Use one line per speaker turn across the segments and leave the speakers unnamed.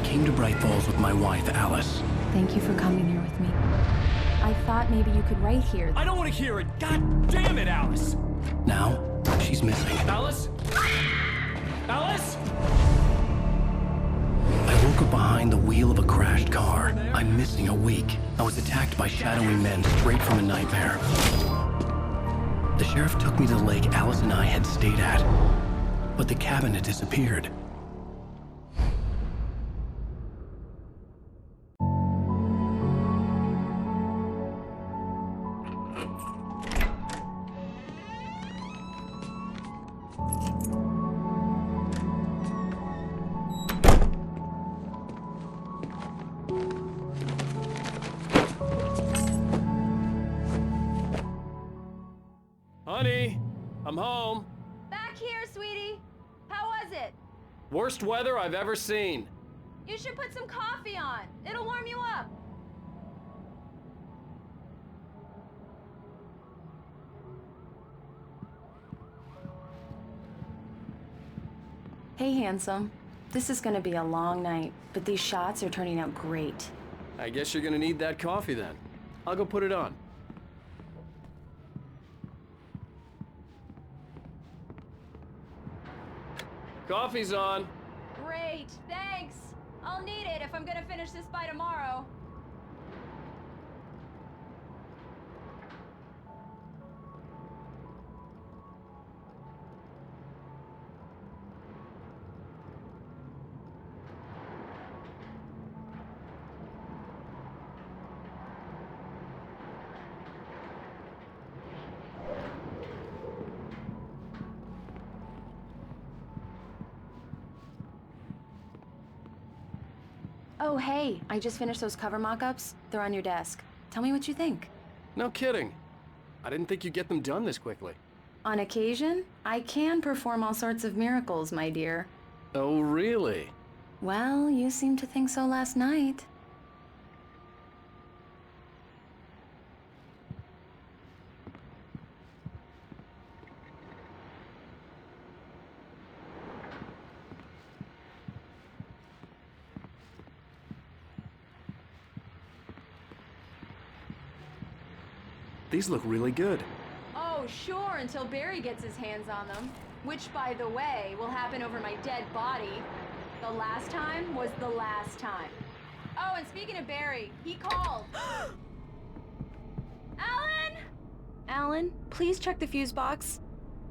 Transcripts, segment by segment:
came to Bright Falls with my wife, Alice.
Thank you for coming here with me. I thought maybe you could write here.
I don't want to hear it! God damn it, Alice!
Now, she's missing.
Alice? Alice?
I woke up behind the wheel of a crashed car. I'm missing a week. I was attacked by shadowy men straight from a nightmare. The sheriff took me to the lake Alice and I had stayed at, but the cabin had disappeared.
Honey, I'm home.
Back here, sweetie. How was it?
Worst weather I've ever seen.
You should put some coffee on. It'll warm you up.
Hey, handsome. This is gonna be a long night, but these shots are turning out great.
I guess you're gonna need that coffee then. I'll go put it on. Coffee's on.
Great, thanks. I'll need it if I'm gonna finish this by tomorrow.
Oh, hey, I just finished those cover mock-ups. They're on your desk. Tell me what you think.
No kidding. I didn't think you'd get them done this quickly.
On occasion, I can perform all sorts of miracles, my dear.
Oh, really?
Well, you seemed to think so last night.
These look really good.
Oh, sure, until Barry gets his hands on them. Which, by the way, will happen over my dead body. The last time was the last time. Oh, and speaking of Barry, he called. Alan!
Alan, please check the fuse box.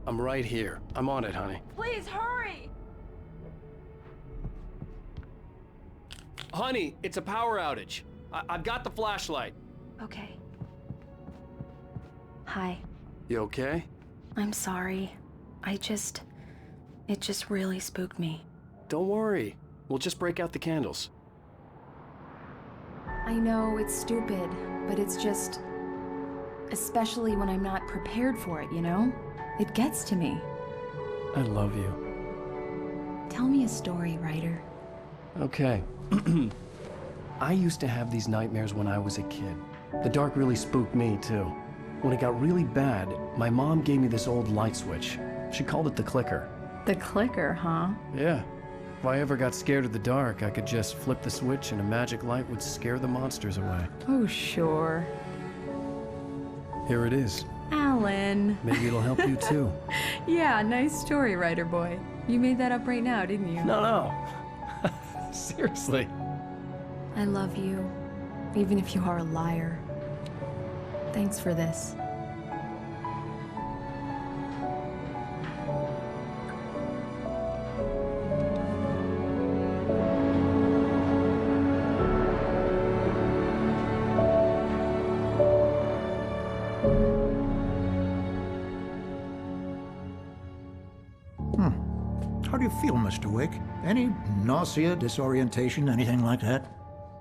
I'm right here. I'm on it, honey.
Please hurry!
Honey, it's a power outage. I've got the flashlight.
Okay. Hi.
You okay?
I'm sorry. It just really spooked me.
Don't worry. We'll just break out the candles.
I know it's stupid, but it's just... especially when I'm not prepared for it, you know? It gets to me.
I love you.
Tell me a story, writer.
Okay. I used to have these nightmares when I was a kid. The dark really spooked me, too. When it got really bad, my mom gave me this old light switch. She called it the clicker.
The clicker, huh?
Yeah. If I ever got scared of the dark, I could just flip the switch and a magic light would scare the monsters away.
Oh, sure.
Here it is.
Alan.
Maybe it'll help you too.
Yeah, nice story, writer boy. You made that up right now, didn't you?
No. Seriously.
I love you, even if you are a liar. Thanks for this.
How do you feel, Mr. Wake? Any nausea, disorientation, anything like that?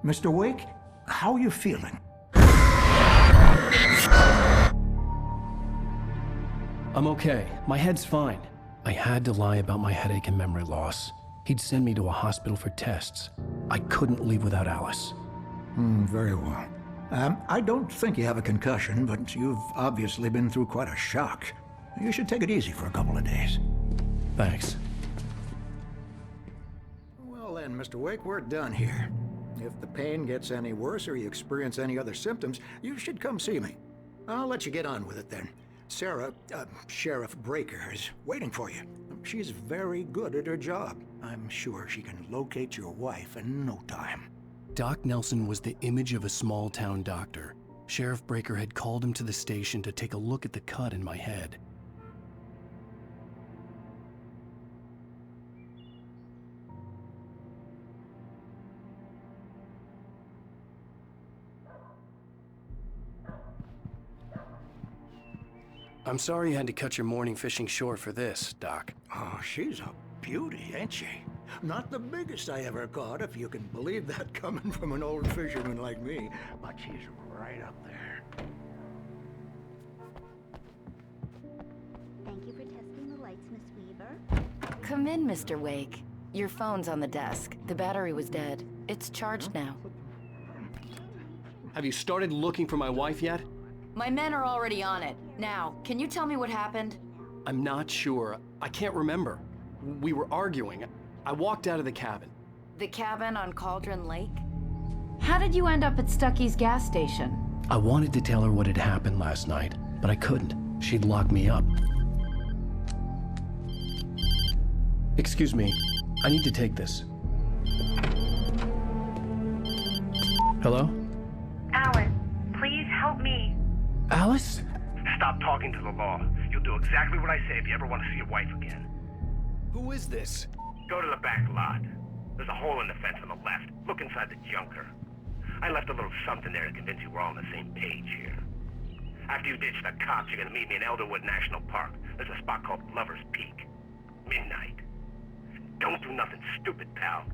Mr. Wake, how are you feeling?
I'm okay. My head's fine. I had to lie about my headache and memory loss. He'd send me to a hospital for tests. I couldn't leave without Alice.
Very well. I don't think you have a concussion, but you've obviously been through quite a shock. You should take it easy for a couple of days.
Thanks.
Well then, Mr. Wake, we're done here. If the pain gets any worse or you experience any other symptoms, you should come see me. I'll let you get on with it then. Sarah, Sheriff Breaker, is waiting for you. She's very good at her job. I'm sure she can locate your wife in no time.
Doc Nelson was the image of a small-town doctor. Sheriff Breaker had called him to the station to take a look at the cut in my head. I'm sorry you had to cut your morning fishing short for this, Doc.
Oh, she's a beauty, ain't she? Not the biggest I ever caught, if you can believe that coming from an old fisherman like me. But she's right up there.
Thank you for testing the lights, Miss Weaver.
Come in, Mr. Wake. Your phone's on the desk. The battery was dead. It's charged now.
Have you started looking for my wife yet?
My men are already on it. Now, can you tell me what happened?
I'm not sure. I can't remember. We were arguing. I walked out of the cabin.
The cabin on Cauldron Lake?
How did you end up at Stucky's gas station?
I wanted to tell her what had happened last night, but I couldn't. She'd locked me up. Excuse me, I need to take this. Hello?
Alice, please help me.
Alice?
Stop talking to the law. You'll do exactly what I say if you ever want to see your wife again.
Who is this?
Go to the back lot. There's a hole in the fence on the left. Look inside the junker. I left a little something there to convince you we're all on the same page here. After you ditch the cops, you're gonna meet me in Elderwood National Park. There's a spot called Lover's Peak. Midnight. Don't do nothing stupid, pal.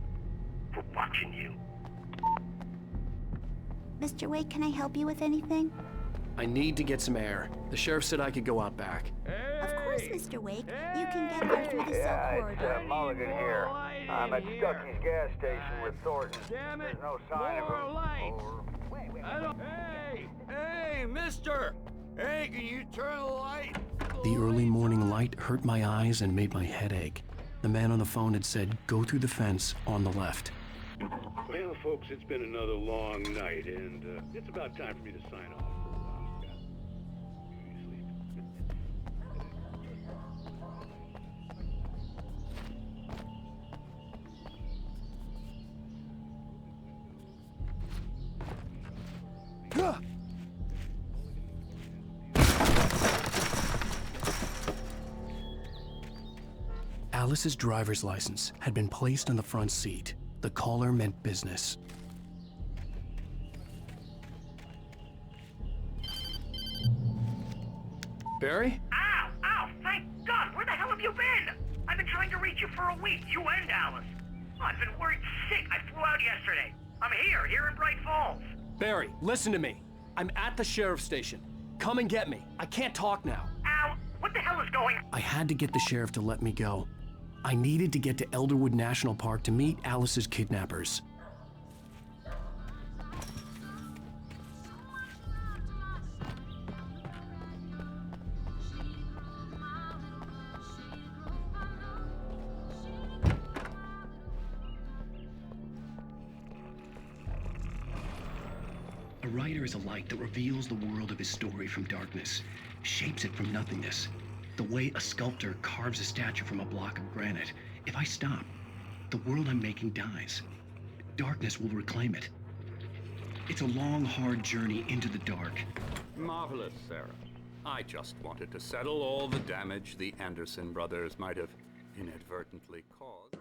We're watching you.
Mr. Wake, can I help you with anything?
I need to get some air. The sheriff said I could go out back.
Of course, Mr. Wake. You can get there through the cell corridor.
Mulligan here. I'm at Stucky's gas station with Thornton. There's no sign of him.
Hey, mister! Hey, can you turn the light?
The early morning light hurt my eyes and made my head ache. The man on the phone had said, go through the fence on the left.
Well, folks, it's been another long night, and it's about time for me to sign off for a while.
Sleep. Alice's driver's license had been placed on the front seat. The caller meant business.
Barry?
Ow! Thank God! Where the hell have you been? I've been trying to reach you for a week, you and Alice. Oh, I've been worried sick. I flew out yesterday. I'm here in Bright Falls.
Barry, listen to me. I'm at the sheriff's station. Come and get me. I can't talk now.
Ow! What the hell is going on?
I had to get the sheriff to let me go. I needed to get to Elderwood National Park to meet Alice's kidnappers. A writer is a light that reveals the world of his story from darkness, shapes it from nothingness. The way a sculptor carves a statue from a block of granite. If I stop, the world I'm making dies. Darkness will reclaim it. It's a long, hard journey into the dark.
Marvelous, Sarah. I just wanted to settle all the damage the Anderson brothers might have inadvertently caused.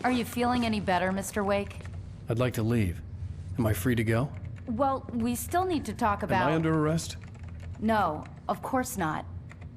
Are you feeling any better, Mr. Wake?
I'd like to leave. Am I free to go?
Well, we still need to talk about...
Am I under arrest?
No, of course not.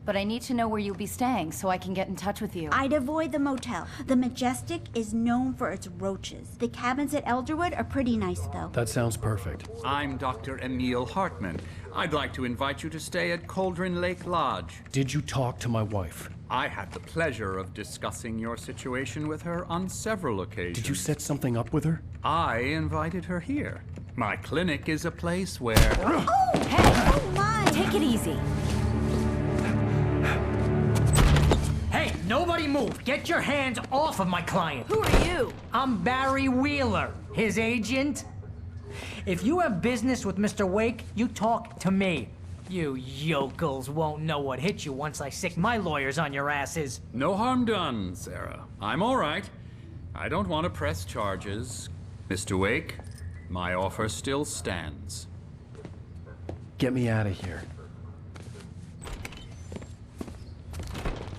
But I need to know where you'll be staying so I can get in touch with you.
I'd avoid the motel. The Majestic is known for its roaches. The cabins at Elderwood are pretty nice, though.
That sounds perfect.
I'm Dr. Emil Hartman. I'd like to invite you to stay at Cauldron Lake Lodge.
Did you talk to my wife?
I had the pleasure of discussing your situation with her on several occasions.
Did you set something up with her?
I invited her here. My clinic is a place where...
Oh! Hey! Oh, my!
Take it easy.
Hey, nobody move! move. Get your hands off of my client.
Who are you?
I'm Barry Wheeler, his agent. If you have business with Mr. Wake, you talk to me. You yokels won't know what hit you once I sick my lawyers on your asses.
No harm done, Sarah. I'm all right. I don't want to press charges. Mr. Wake, my offer still stands.
Get me out of here.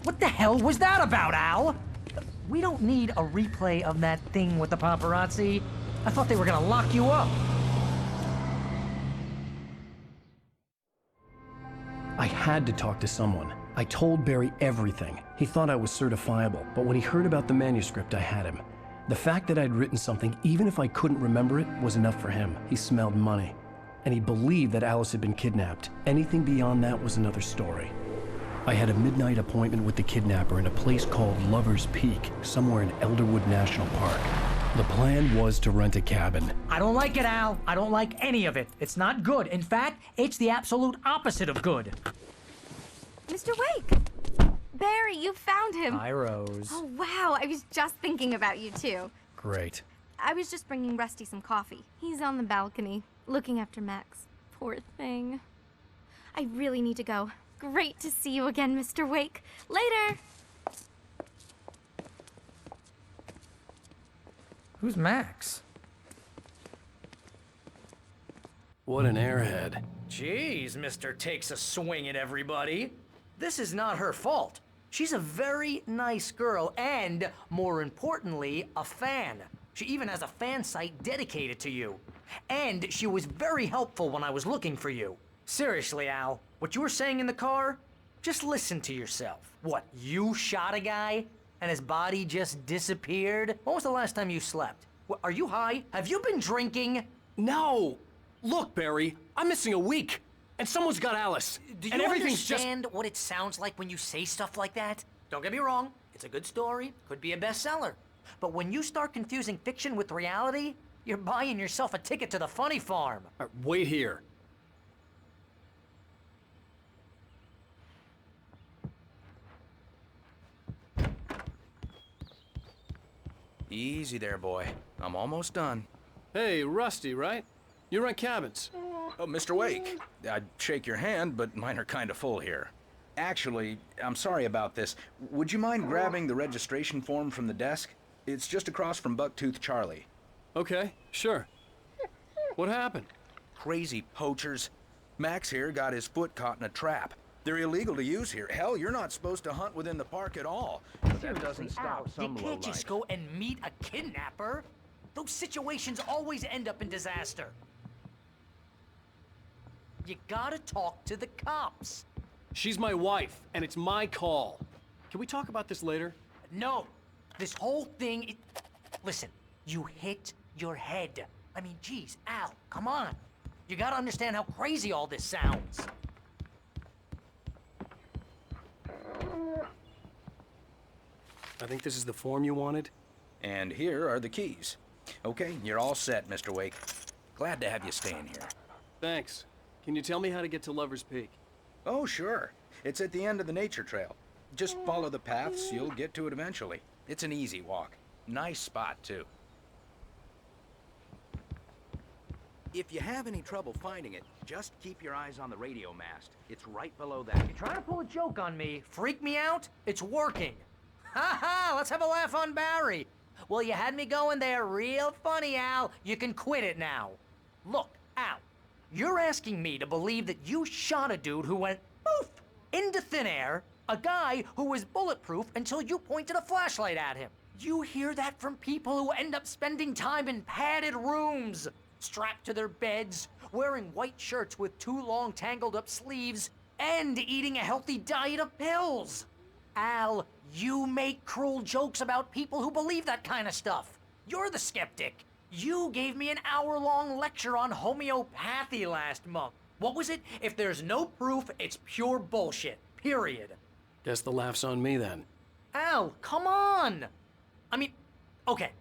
What the hell was that about, Al? We don't need a replay of that thing with the paparazzi. I thought they were gonna lock you up.
I had to talk to someone. I told Barry everything. He thought I was certifiable, but when he heard about the manuscript, I had him. The fact that I'd written something, even if I couldn't remember it, was enough for him. He smelled money. And he believed that Alice had been kidnapped. Anything beyond that was another story. I had a midnight appointment with the kidnapper in a place called Lover's Peak, somewhere in Elderwood National Park. The plan was to rent a cabin.
I don't like it, Al. I don't like any of it. It's not good. In fact, it's the absolute opposite of good.
Mr. Wake! Barry, you found him.
Hi, Rose.
Oh, wow. I was just thinking about you, too.
Great.
I was just bringing Rusty some coffee. He's on the balcony, looking after Max. Poor thing. I really need to go. Great to see you again, Mr. Wake. Later!
Who's Max?
What an airhead.
Jeez, Mr. Takes a swing at everybody. This is not her fault. She's a very nice girl and, more importantly, a fan. She even has a fan site dedicated to you. And she was very helpful when I was looking for you. Seriously, Al, what you were saying in the car? Just listen to yourself. What, you shot a guy and his body just disappeared? When was the last time you slept? What, are you high? Have you been drinking?
No! Look, Barry, I'm missing a week. And someone's got Alice.
Do you
and everything's
understand what it sounds like when you say stuff like that? Don't get me wrong, it's a good story, could be a bestseller. But when you start confusing fiction with reality, you're buying yourself a ticket to the funny farm.
Wait here.
Easy there, boy. I'm almost done.
Hey, Rusty, right? You rent cabins.
Oh, Mr. Wake. I'd shake your hand, but mine are kind of full here. Actually, I'm sorry about this. Would you mind grabbing the registration form from the desk? It's just across from Bucktooth Charlie.
Okay, sure. What happened?
Crazy poachers. Max here got his foot caught in a trap. They're illegal to use here. Hell, you're not supposed to hunt within the park at all. But that doesn't stop some
You can't just go and meet a kidnapper. Those situations always end up in disaster. You gotta talk to the cops.
She's my wife, and it's my call. Can we talk about this later?
No. This whole thing, listen, you hit your head. I mean, geez, Al, come on. You gotta understand how crazy all this sounds.
I think this is the form you wanted.
And here are the keys. Okay, you're all set, Mr. Wake. Glad to have you staying here.
Thanks. Can you tell me how to get to Lover's Peak?
Oh, sure. It's at the end of the nature trail. Just follow the paths, you'll get to it eventually. It's an easy walk. Nice spot, too. If you have any trouble finding it, just keep your eyes on the radio mast. It's right below that.
You're trying to pull a joke on me. Freak me out? It's working. Ha ha! Let's have a laugh on Barry. Well, you had me going there real funny, Al. You can quit it now. Look, Al, you're asking me to believe that you shot a dude who went poof into thin air, a guy who was bulletproof until you pointed a flashlight at him. You hear that from people who end up spending time in padded rooms, strapped to their beds, wearing white shirts with too long tangled up sleeves, and eating a healthy diet of pills. Al, you make cruel jokes about people who believe that kind of stuff. You're the skeptic. You gave me an hour-long lecture on homeopathy last month. What was it? If there's no proof, it's pure bullshit. Period.
Guess the laugh's on me then.
Al, come on! I mean, okay.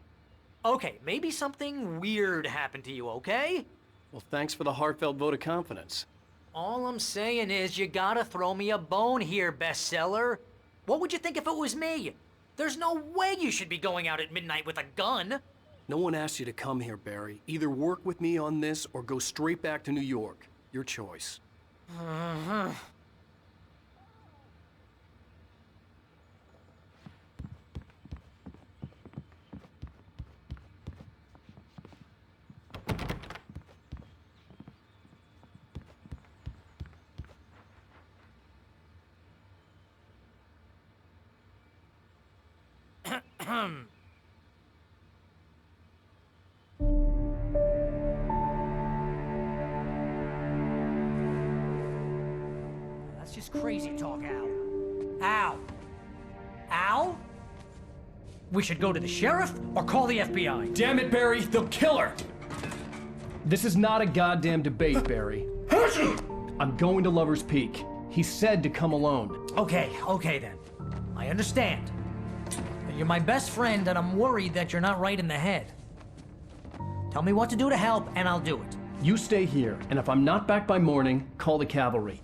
Okay, maybe something weird happened to you, okay?
Well, thanks for the heartfelt vote of confidence.
All I'm saying is you gotta throw me a bone here, bestseller. What would you think if it was me? There's no way you should be going out at midnight with a gun.
No one asked you to come here, Barry. Either work with me on this or go straight back to New York. Your choice.
That's just crazy talk, Al. Al? Al? We should go to the sheriff or call the FBI.
Damn it, Barry, they'll kill her! This is not a goddamn debate, Barry. I'm going to Lover's Peak. He said to come alone.
Okay then. I understand. You're my best friend, and I'm worried that you're not right in the head. Tell me what to do to help, and I'll do it.
You stay here, and if I'm not back by morning, call the cavalry.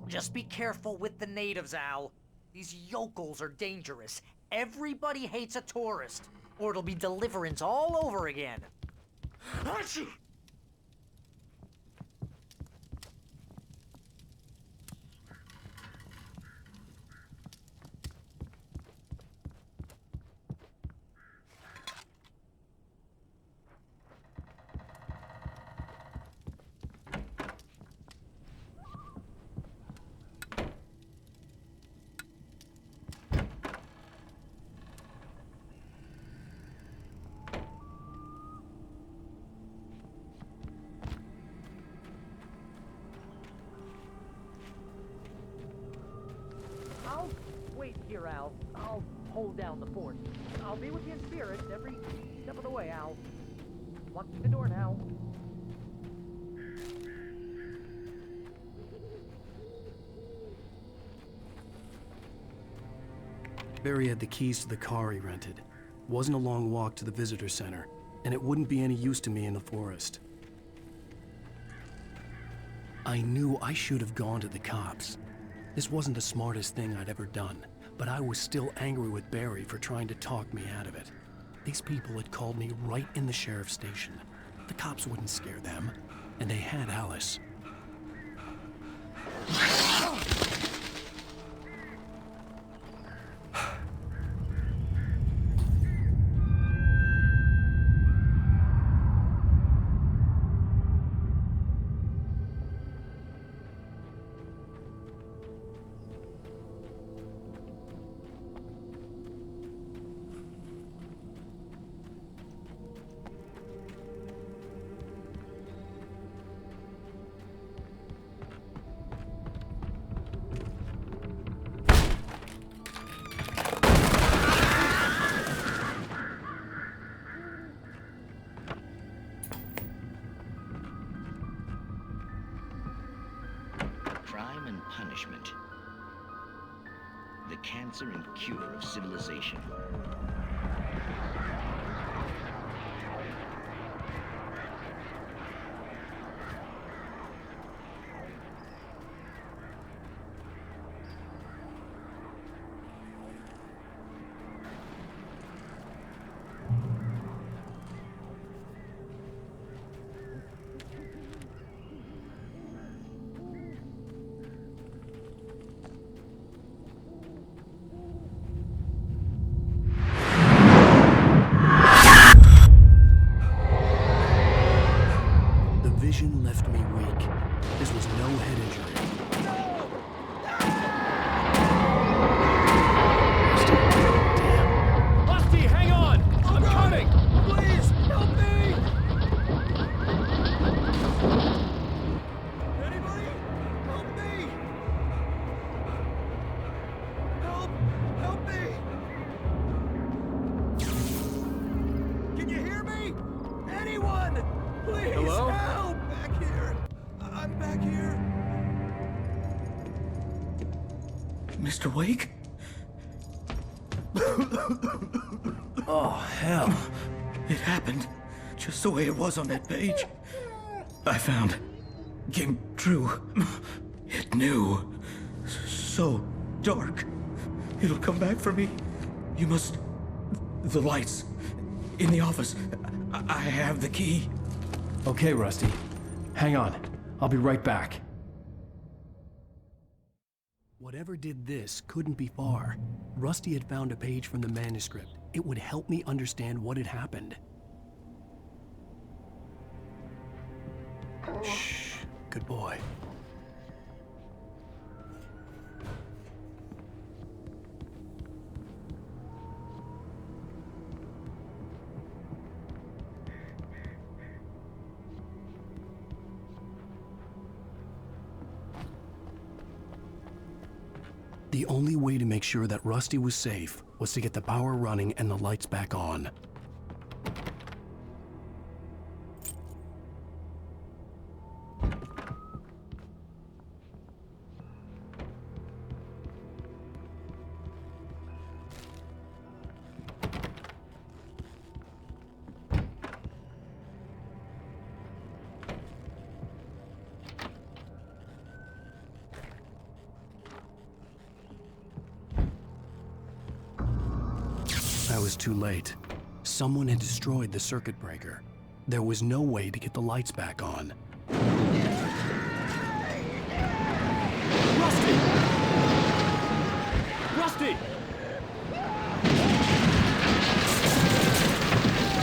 Just be careful with the natives, Al. These yokels are dangerous. Everybody hates a tourist, or it'll be Deliverance all over again. I'll wait here, Al. I'll hold down the fort. I'll be with you in spirit every step of the way, Al. Locking the door now.
Barry had the keys to the car he rented. Wasn't a long walk to the visitor center, and it wouldn't be any use to me in the forest. I knew I should have gone to the cops. This wasn't the smartest thing I'd ever done, but I was still angry with Barry for trying to talk me out of it. These people had called me right in the sheriff's station. The cops wouldn't scare them, and they had Alice.
Crime and punishment. The cancer and cure of civilization.
Vision left me weak. This was no head injury.
Lusty, hang on! I'm coming! Please, help me! Anybody? Help me! Help me! Can you hear me? Anyone? Please,
hello?
help! Back here. I'm back here.
Mr. Wake?
Oh, hell.
It happened just the way it was on that page. I found came true. It knew. So dark. It'll come back for me. You must... The lights. In the office. I have the key.
Okay, Rusty. Hang on. I'll be right back. Whatever did this couldn't be far. Rusty had found a page from the manuscript. It would help me understand what had happened. Shh. Good boy. The only way to make sure that Rusty was safe was to get the power running and the lights back on. I was too late. Someone had destroyed the circuit breaker. There was no way to get the lights back on. Rusty! Rusty!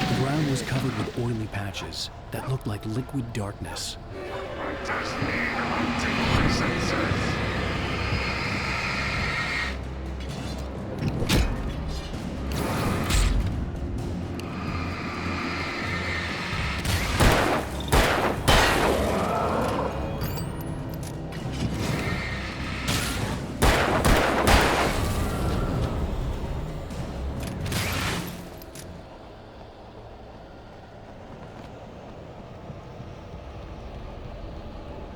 The ground was covered with oily patches that looked like liquid darkness.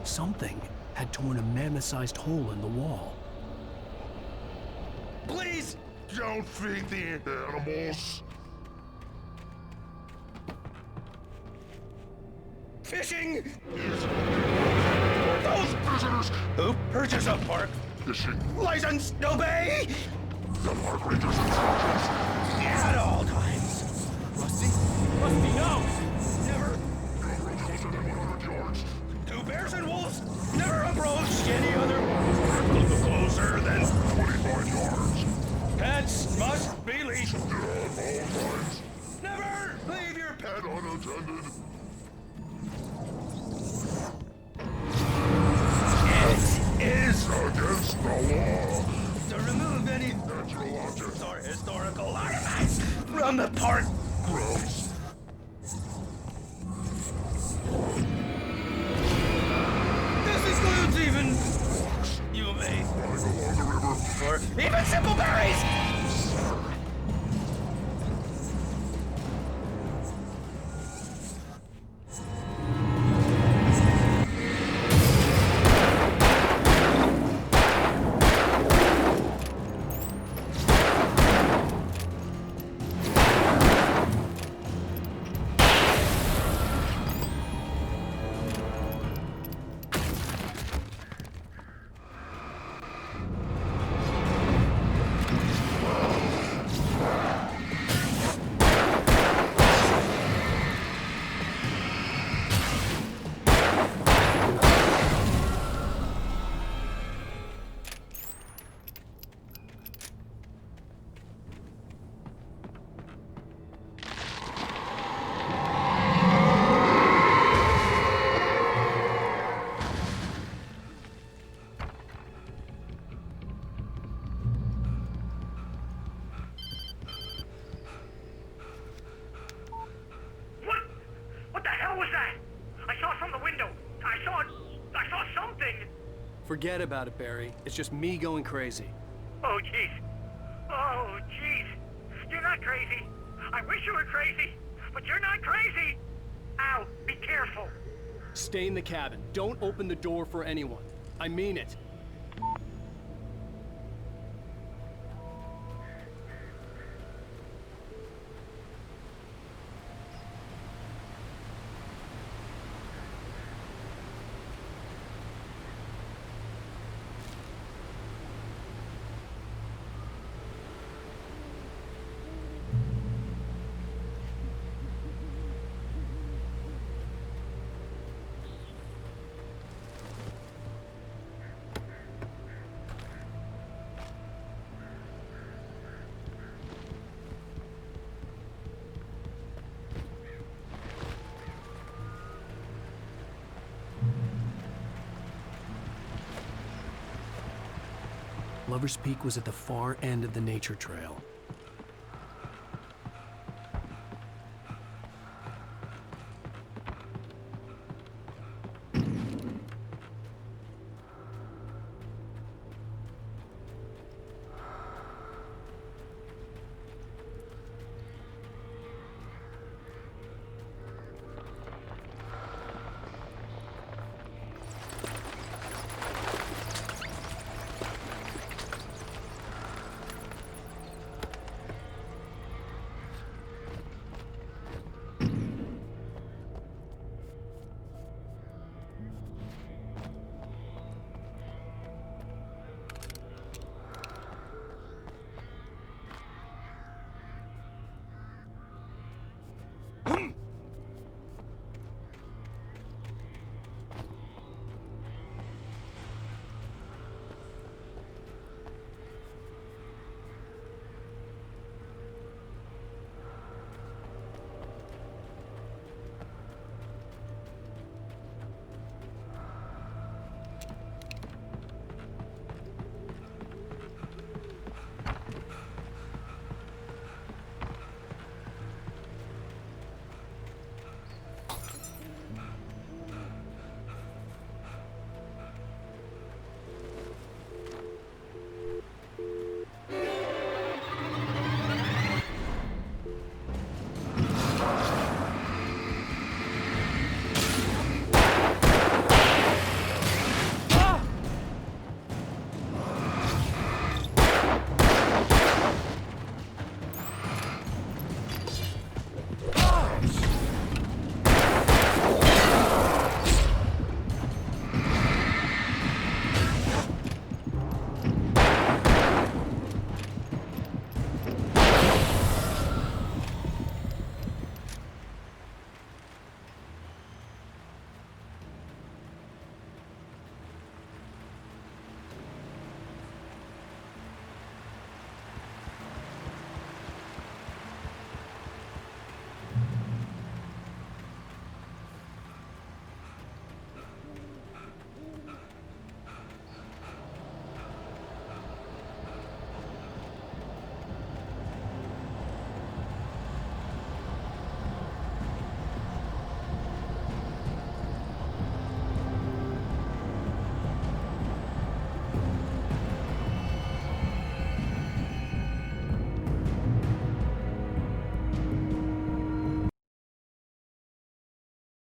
Something had torn a mammoth-sized hole in the wall.
Please! Don't feed the animals!
Fishing! Those prisoners who purchase a park
fishing
license obey!
The park rangers and soldiers!
At all times!
Rusty? Rusty, no!
Never! No closer than 100 yards!
Two bears and wolves never approach any other closer than
25 yards!
Pets must be leashed!
At all times!
Never leave your pet
unattended!
It is
against the law
to remove any
natural objects
or historical artifacts from the park.
Gross.
This includes even you may
Flying along the river.
or even simple berries.
What the hell was that? I saw from the window. I saw something.
Forget about it, Barry. It's just me going crazy.
Oh, jeez. Oh, jeez. You're not crazy. I wish you were crazy, but you're not crazy. Ow, be careful.
Stay in the cabin. Don't open the door for anyone. I mean it. Lover's Peak was at the far end of the nature trail.